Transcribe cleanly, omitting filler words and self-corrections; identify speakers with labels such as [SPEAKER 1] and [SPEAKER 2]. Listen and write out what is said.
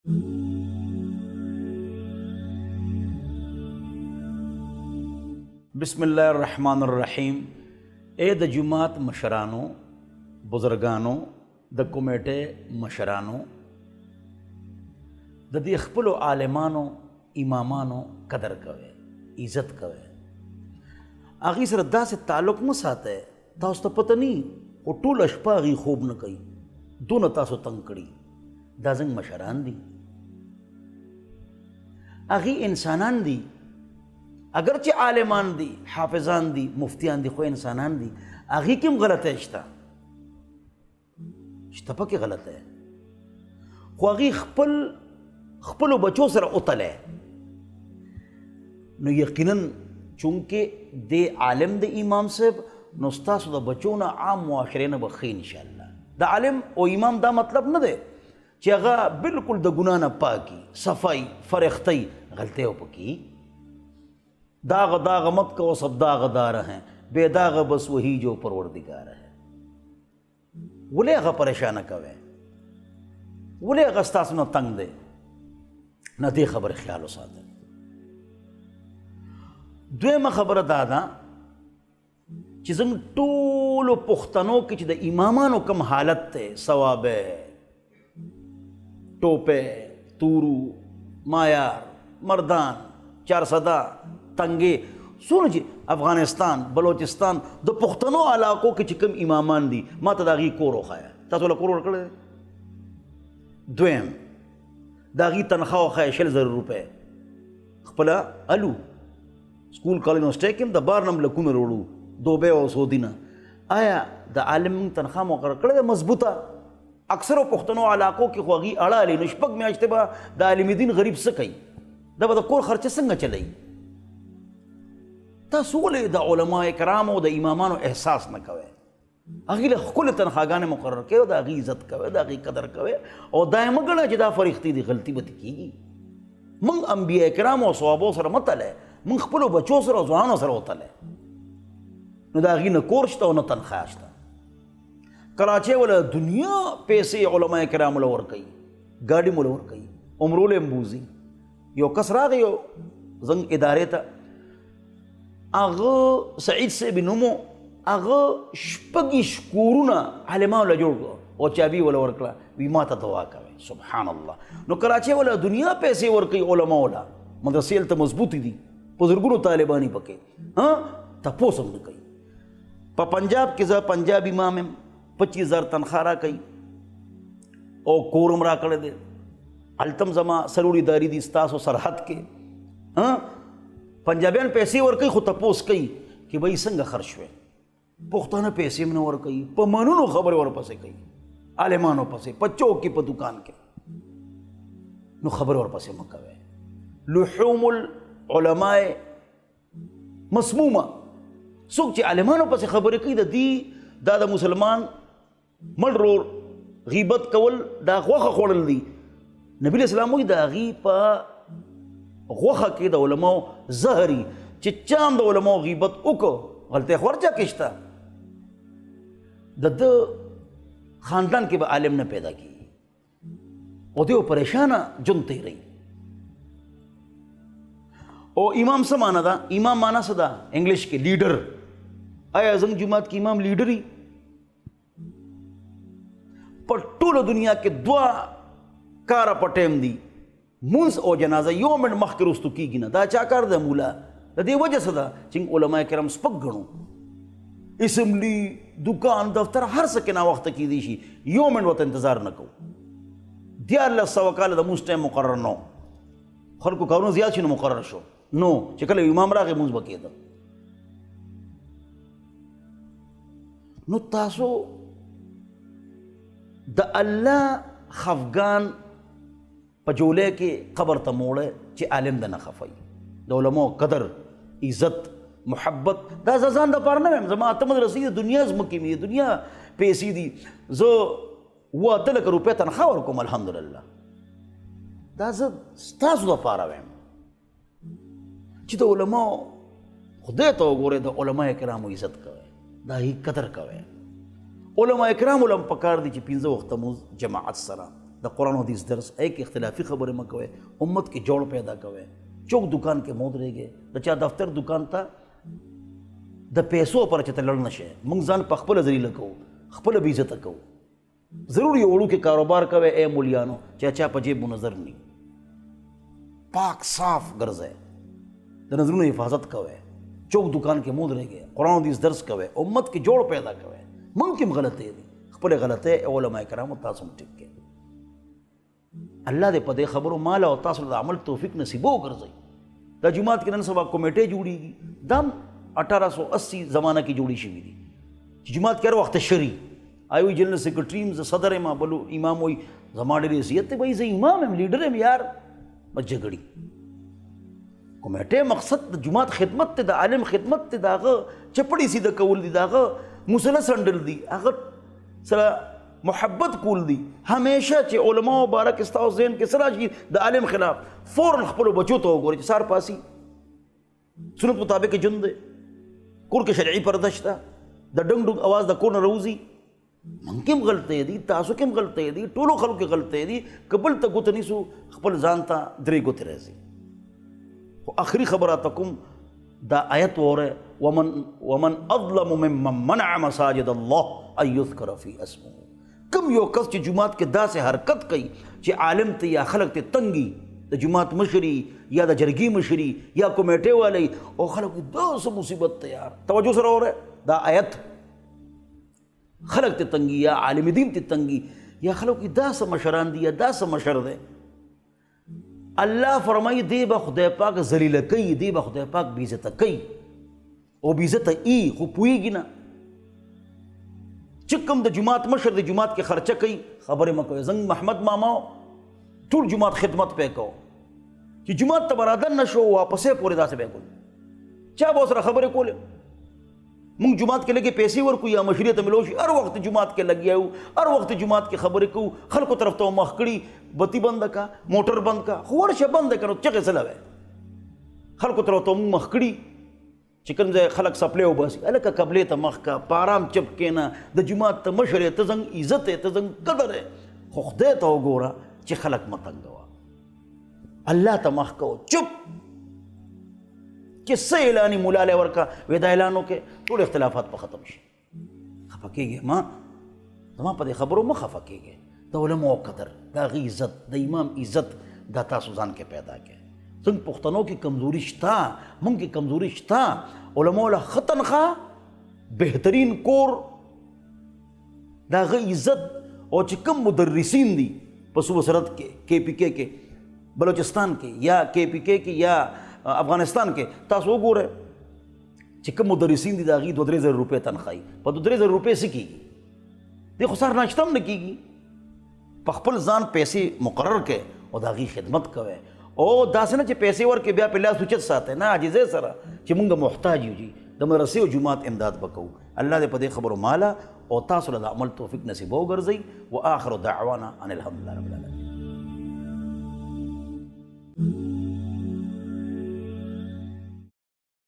[SPEAKER 1] بسم الله الرحمن الرحیم. اے د جماعت مشرانو، بزرگانو، د کمیټې مشرانو، د دې خپلو عالمانو امامانو قدر کوئ، عزت کوئ. هغې سره داسې تعلق مه ساتئ تاسو ته پته نه وي خو ټوله شپه هغې خوب نه کوي، دونه تاسو تنګ کړي. دا زموږ مشران دي، هغې انسانان دي، اگرچہ عالمان دی، حافظان دی، مفتیان دی، خو انسانان دی. هغې کې هم غلطی شته، شته پکې غلطی، خو هغې خپلو بچو سره وتلی. نو یقیناً چونکې دی عالم دی امام صاحب، نو ستاسو د بچو نه عام معاشرې نه به ښه انشاءالله. د عالم او امام دا مطلب نه دی چې هغه بالکل د ګناه نه پاکي، صفائی، فرښتۍ، غلطۍ وپکي. داغ داغ مت کو سب داغدار ہیں، بے داغ بس وہی جو پروردگار ہے. ولې هغه پریشانه کوئ، ولې هغه ستاسو نه تنګ دی؟ نه دې خبرې خیال وساتئ. دویمه خبره دا ده چې زموږ ټولو پښتنو کې چې د امامانو کوم حالت دی، ثوابه، ټوپه، طورو، مایار، مردان، چارسده، تنگې، څونه چې افغانستان، بلوچستان د پښتنو علاقو کې چې کوم امامان دي، ما ته د هغې کور وښایه. تاسو له کور ورکړی دی؟ دویم د هغې تنخوا وښایه 20,000 روپۍ، خپله الو سکول کالج یونیورسټۍ کې هم د بار نه هم لکونه وروړو، دوبۍ او سعودي نه. آیا د عالم تنخوا مقرر کړې ده مضبوطه؟ اکثرو پښتنو علاقو کې خو هغې اړه لري. نو 6 میاشتې به د عالم دین غریب څه کوي؟ دا به د کور خرچه څنګه چلوي؟ تاسو ولې د علما کرامو او د امامانو احساس نه کوئ؟ هغې له ښکلې تنخواګانې مقرر کوئ او د هغې عزت کوئ، د هغې قدر کوئ، او دا یې مه ګڼه چې دا فرښتې دي، غلطي به دې کېږي. موږ انبیا کرامو او صحابو سره مه تلی، موږ خپلو بچو سره او ځوانانو سره وتلی. نو د هغې نه کور شته او نه تنخوا شته. کراچۍ وله دنیا پیسې علما کرامو له ورکوي، ګاډي مو له ورکوي، عمرو له هم بوځي. یو کس راغی یو زنګ ادارې ته، هغه سعید صاحب نومو، هغه 6 کورونه عالمانو له جوړ کړو او چابي وله ورکړه، وي ما ته دعا کوئ. سبحان الله. نو کراچۍ وله دنیا پیسې ورکوي علماو له، مدرسې هلته مضبوطې دي، په زرګونو طالبان یې پکې، تپوس هم نه کوي. په پنجاب کې زه پنجاب امام یم، 25,000 تنخوا راکوي او کور هم راکړی دی. هلته هم زما څلور ادارې دي ستاسو سرحد کې. پنجابیان پیسې ورکوي خو تپوس کوي چې بھئی څنګه خرچ شوې. پښتانه پیسې هم نه ورکوي، په منونو خبرې ورپسې کوي، عالمانو پسې، په چوک کې، په دکان کې. نو خبرې ورپسې مه کوئ. لحوم العلماء مسمومه. څوک چې عالمانو پسې خبرې کوي، د دې دا د مسلمان مړ ورور غیبت کول دا غوښه خوړل دي. نبی علیہ السلام وایي د هغې په غوښه کې د علماو زهري، چې چا هم د علماو غیبت وکړو غلطۍ خو هر چا کې شته، د ده خاندان کې به عالم نه پیدا کېږي او دی پریشانه ژوند تېروي. او امام څه معنا ده؟ امام معنا څه ده انګلیش کې؟ لیډر. آیا زموږ جومات کې امام لیډر وي؟ په ټوله دنیا کې 2 کاره په ټایم دي، مونځ او جنازه یو منټ مخکې وروستو کېږي نه. دا چا کار دی مولا؟ د دې وجه څه ده چې علما کرام سپک ګڼو. اسمبلی، دکان، دفتر، هر څه کې ناوخته کېدی شي، یو منټ ورته انتظار نه کوو. 1400 کاله د مونځ ټایم مقرر نه و، خلکو کارونه زیات شي نو مقرر شو. نو چې کله امام راغی مونځ به کېده. نو تاسو د الله خفګان په جولې کې قبر ته موړی چې عالم د نه خفوي. د علماو قدر، عزت، محبت دا زه ځان دپاره نه وایم. زما 8 مدرسې د دنیا ځمکې مې، د دنیا پیسې دي، زه 8 روپۍ تنخوا ورکوم الحمدلله. دا زه ستاسو دپاره وایم چې د علماو خدای ته وګورئ، د علما کرامو عزت کوئ، د هغې قدر کوئ. علما کرامو له هم پکار دي چې 5 وخته مونځ جماعت سره د قرآن و حدیث درس ایک اختلافی خبرې مه کوئ، امت کې جوړ پیدا کوئ. چوک دکان کې مو درېږئ، د چا دفتر دکان ته د پیسو پر چې ته لړ نه شئ. موږ ځان په خپله ذلیله کوو، خپله بې عزته کوو. ضرور یو وړوکی کاروبار کوئ اے مولیانو چې چا په جیب مو نظر نی، پاک صاف ګرځئ، د نظرونو حفاظت کوئ. چوک دکان کې مو درېږئ، قرآن و حدیث درس کوئ، امت کې جوړ پیدا کوئ. موږ کې هم غلطۍ دي، خپلې غلطۍ علماء کرامو تاسو هم ټیک کړئ. الله دې په دې خبرو مال او تاسو د عمل توفیق نصیبو وګرځئ. دا جماعت کې نن سبا کمیټې جوړېږي، دا هم 1880 زمانه کې جوړې شوي دي چې جماعت کې هر وخت شری آیوي جنرل سیکرټري یم، زه صدر یم، بلو امام وایي زما ډېرې حیثیت دی. بھائی زه امام یم، لیډر یم یار، بس جګړې. کمیټې مقصد د جماعت خدمت دی، د عالم خدمت دی، د هغه چپړې سیده کول دي، د هغه مسله سنډل دي، هغه سره محبت کول دي. همیشه چې علما مبارک ستاسو ذهن کې سره شي د عالم خلاف، فوراً خپلو بچو ته وګورئ چې سار پاسي سنت مطابق ژوند دی، کور کې شرعي پرده شته، د ډنګ ډنګ اواز د کور نه راوځي. موږ کې هم غلطۍ دي، تاسو کې هم غلطۍ دي، ټولو خلکو کې غلطۍ دي. که بل ته ګوته نیسو خپل ځان ته درې ګوتې راځي. خو آخري خبره ته کوم دا آیت وره، ومن اظلم ممن منع مساجد الله ان یذکر فی اسمه. کم یو کس چې جماعت کې داسې حرکت کوي چې عالم ته یا خلق ته تنګي، د جماعت مشري یا د جرګي مشري یا کمیټې والی او خلق دا څه مصیبت ته یار توجه سره وره. دا آیت خلق ته تنګي یا عالم دین ته تنګي یا خلق دا څه مشران دي یا دا څه مشر دی. الله فرمایي دی به خدای پاک ذلیله کوي، دی به خدای پاک بې عزته کوي. او بې عزته ای خو پوهېږي نه چې کوم د جماعت مشر د جماعت کې خرچه کوي، خبرې مه کوئ. زنګ محمد ماما ټول جماعت خدمت پې کوو چې جماعت ته برادر نه شو واپسې پورې داسې به کول چا به سره خبرې کولې. موږ جماعت کې لګې پیسې ورکو یا مشري ته ملو شي، هر وخت جماعت کې لګیا یو، هر وخت جماعت کې خبرې کوو، خلکو طرف ته مخ کړي، بتی بند کا، موټر بند کا، خو ورشه بند کړو چغې څه لوي، خلکو طرف ته مخ کړي چې کوم ځای خلک سپلې وباسي، هلکه قبلې ته مخ کا، په ارام چپ کېنه، د جماعت ته مشر یې، ته زنګ عزت یې، ته زنګ قدر یې، خو خدای ته وګوره چې خلک مه تنګوه، الله ته مخ کوه، چپ چې څه اعلاني مولا لی ورکه وی دا اعلان وکړې، ټول اختلافات په ختم شي. خفه کېږې ما زما په دې خبرو مه خفه کېږې. د علماو قدر، د هغې عزت، د امام عزت دا تاسو ځان کې پیدا کړئ. څنګه پښتنو کې کمزوري شته، موږ کې کمزوري شته. علماو له ښه تنخواه، بهترین کور، د هغه عزت، او چې کوم مدرسین دي په صوبه سرحد کې، کے پی کے کې، بلوچستان کې یا کے پی کے کې یا افغانستان کې، تاسو وګورئ چې کوم مدرسین دي د هغې 2-3 زره روپۍ تنخواهي. په 2-3 زره روپۍ څه کېږي؟ دې خو سهار ناشته هم نه کېږي. په خپل ځان پیسې مقرر کړئ او د هغې خدمت کوئ. او داسې نه چې پیسې ورکړې بیا په لاس اوچت ساتئ، نه عاجزۍ سره چې موږ محتاج یو جي د مدرسې او جماعت امداد به کوو. الله دې په دې خبرو ماله او تاسو له د عمل توفیق نصیبه وګرځئ. و آخر دعوانا ان الحمدلله رب العالمین.